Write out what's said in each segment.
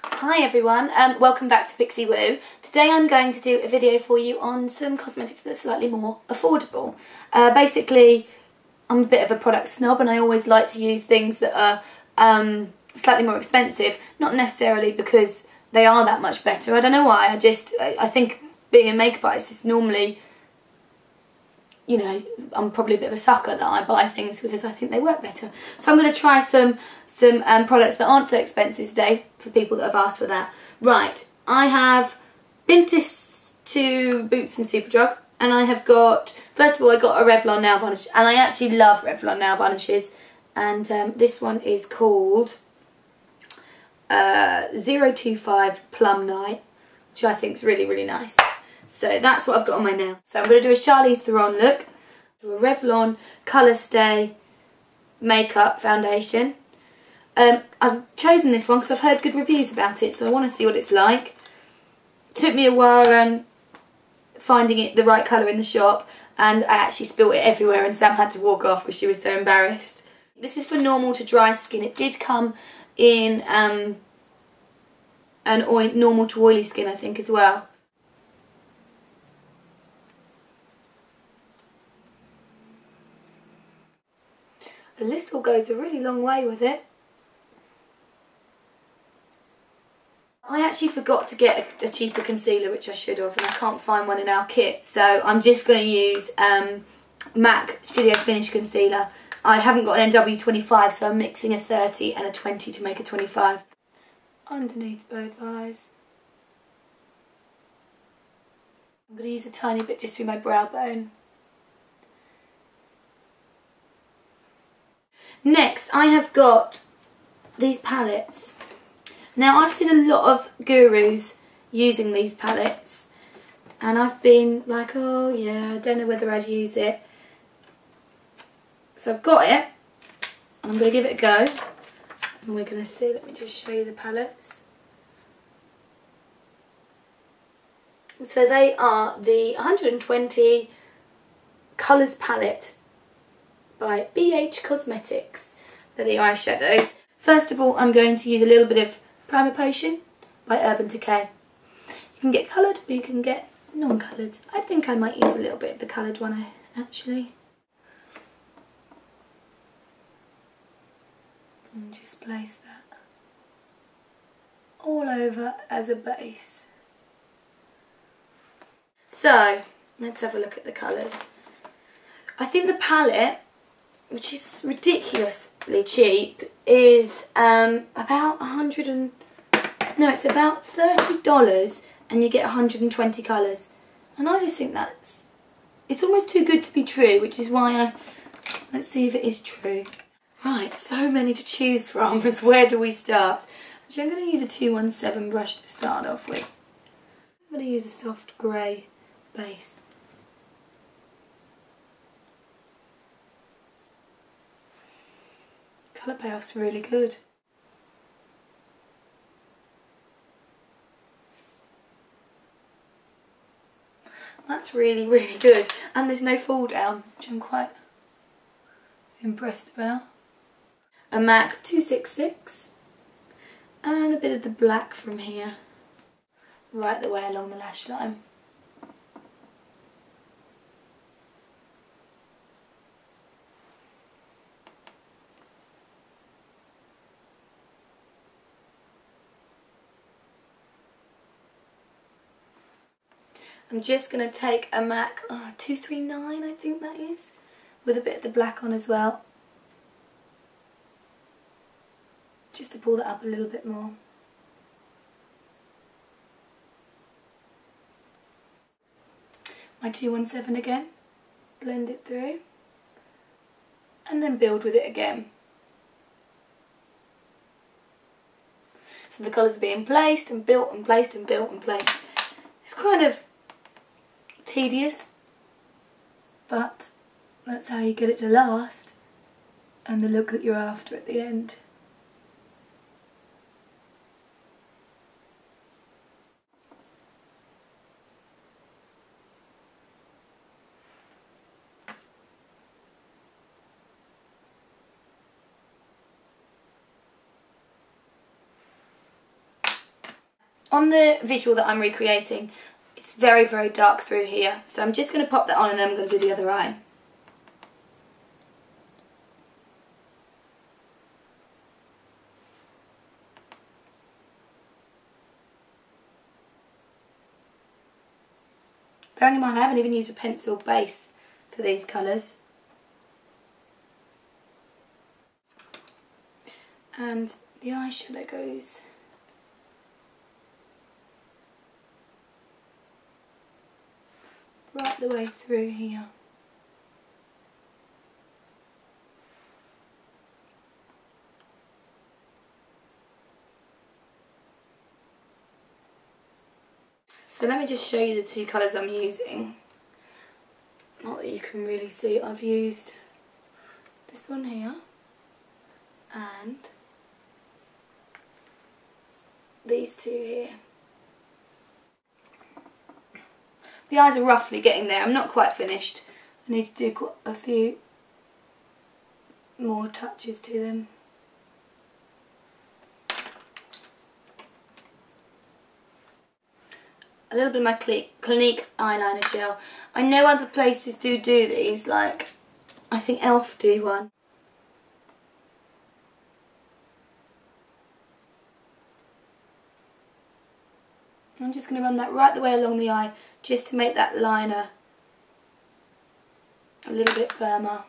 Hi everyone, welcome back to Pixie Woo. Today I'm going to do a video for you on some cosmetics that are slightly more affordable. Basically, I'm a bit of a product snob and I always like to use things that are slightly more expensive, not necessarily because they are that much better. I don't know why, I think being a makeup artist is normally, you know, I'm probably a bit of a sucker that I buy things because I think they work better. So I'm going to try some products that aren't so expensive today for people that have asked for that. Right, I have been to Boots and Superdrug and I have got, first of all I got a Revlon nail varnish and I actually love Revlon nail varnishes, and this one is called 025 Plum Night, which I think is really, really nice. So that's what I've got on my nails. So I'm going to do a Charlize Theron look, do a Revlon ColourStay makeup foundation. I've chosen this one because I've heard good reviews about it, so I want to see what it's like. It took me a while finding it the right colour in the shop, and I actually spilt it everywhere and Sam had to walk off because she was so embarrassed. This is for normal to dry skin. It did come in normal to oily skin, I think, as well. A little goes a really long way with it. I actually forgot to get a cheaper concealer, which I should have, and I can't find one in our kit, so I'm just going to use MAC Studio Finish Concealer. I haven't got an NW25, so I'm mixing a 30 and a 20 to make a 25. Underneath both eyes. I'm going to use a tiny bit just through my brow bone. Next, I have got these palettes. Now, I've seen a lot of gurus using these palettes, and I've been like, oh yeah, I don't know whether I'd use it. So I've got it, and I'm going to give it a go, and we're going to see. Let me just show you the palettes. So they are the 120 Colours palette by BH Cosmetics. They're the eyeshadows. First of all, I'm going to use a little bit of Primer Potion by Urban Decay. You can get coloured or you can get non-coloured. I think I might use a little bit of the coloured one actually. And just place that all over as a base. So, let's have a look at the colours. I think the palette, which is ridiculously cheap, is about it's about $30 and you get 120 colours. And I just think it's almost too good to be true, which is why let's see if it is true. Right, so many to choose from. Where do we start? Actually, I'm going to use a 217 brush to start off with. I'm going to use a soft grey base. Colour payoff's really good. That's really, really good. And there's no fall down, which I'm quite impressed about. A MAC 266 and a bit of the black from here, right the way along the lash line. I'm just going to take a MAC 239, I think that is, with a bit of the black on as well. Just to pull that up a little bit more. My 217 again, blend it through, and then build with it again. So the colours are being placed and built and placed and built and placed. It's kind of tedious, but that's how you get it to last and the look that you're after at the end. On the visual that I'm recreating, it's very, very dark through here. So I'm just going to pop that on and then I'm going to do the other eye. Bearing in mind I haven't even used a pencil base for these colours. And the eyeshadow goes right the way through here. So let me just show you the two colours I'm using. Not that you can really see, I've used this one here and these two here. The eyes are roughly getting there, I'm not quite finished. I need to do a few more touches to them. A little bit of my Clinique eyeliner gel. I know other places do these, like I think Elf do one. I'm just going to run that right the way along the eye just to make that liner a little bit firmer.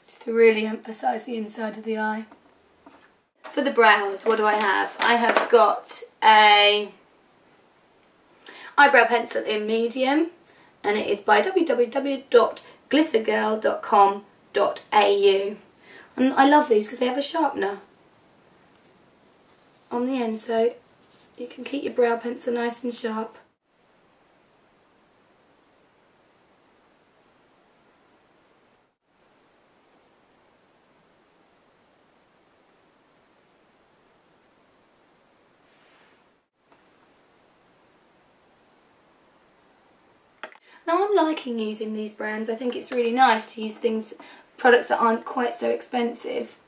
Just to really emphasise the inside of the eye. For the brows, what do I have? I have got a eyebrow pencil in medium and it is by www.glittergirl.com.au. And I love these because they have a sharpener on the end so you can keep your brow pencil nice and sharp. Now I'm liking using these brands. I think it's really nice to use products that aren't quite so expensive.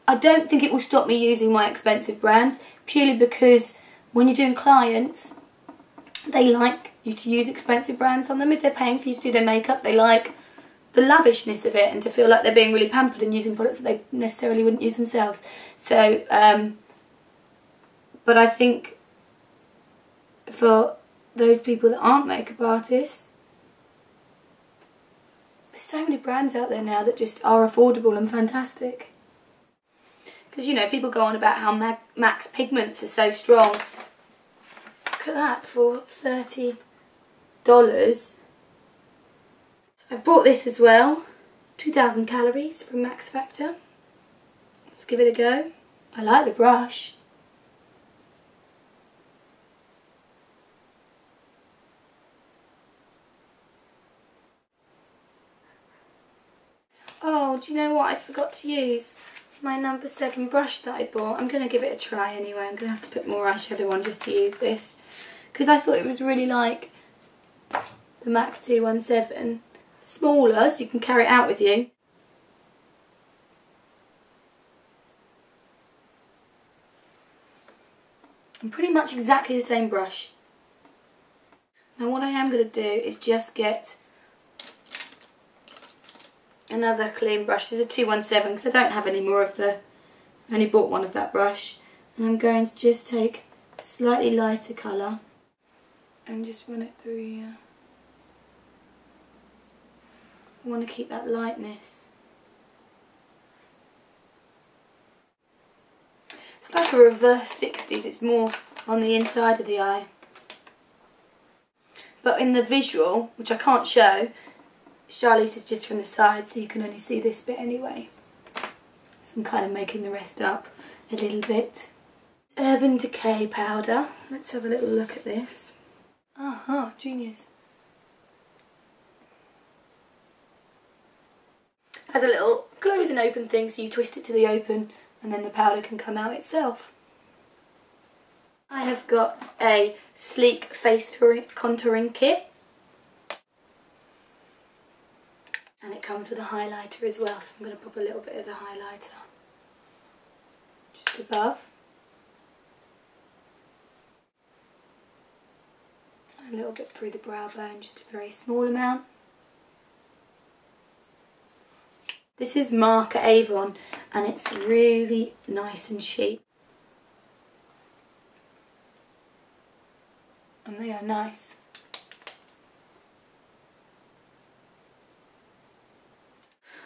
I don't think it will stop me using my expensive brands, purely because when you're doing clients, they like you to use expensive brands on them. If they're paying for you to do their makeup, they like the lavishness of it and to feel like they're being really pampered and using products that they necessarily wouldn't use themselves. So, but I think for those people that aren't makeup artists, there's so many brands out there now that just are affordable and fantastic. Because, you know, people go on about how MAC's pigments are so strong. Look at that for $30. I've bought this as well. 2,000 calories from Max Factor. Let's give it a go. I like the brush. Oh, do you know what I forgot to use? My number 7 brush that I bought. I'm going to give it a try anyway. I'm going to have to put more eyeshadow on just to use this. Because I thought it was really like the MAC 217. Smaller, so you can carry it out with you. And pretty much exactly the same brush. Now what I am going to do is just get another clean brush. This is a 217 because I don't have any more of the, I only bought one of that brush. And I'm going to just take a slightly lighter colour and just run it through here. I want to keep that lightness. It's like a reverse 60s, it's more on the inside of the eye. But in the visual, which I can't show, Charlize is just from the side, so you can only see this bit anyway. So I'm kind of making the rest up a little bit. Urban Decay powder. Let's have a little look at this. Aha, genius. Has a little close and open thing, so you twist it to the open and then the powder can come out itself. I have got a sleek face contouring kit. And it comes with a highlighter as well, so I'm going to pop a little bit of the highlighter just above. And a little bit through the brow bone, just a very small amount. This is Marc at Avon, and it's really nice and cheap. And they are nice.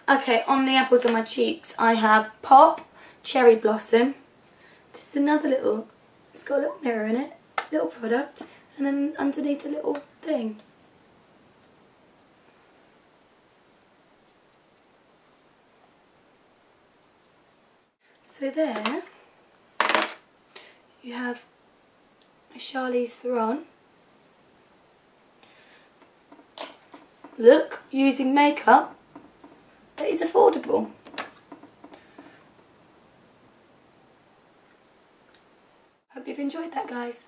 Okay, on the apples on my cheeks, I have Pop Cherry Blossom. This is another little, it's got a little mirror in it, little product, and then underneath a little thing. So there, you have my Charlize Theron look using makeup that is affordable. Hope you've enjoyed that, guys.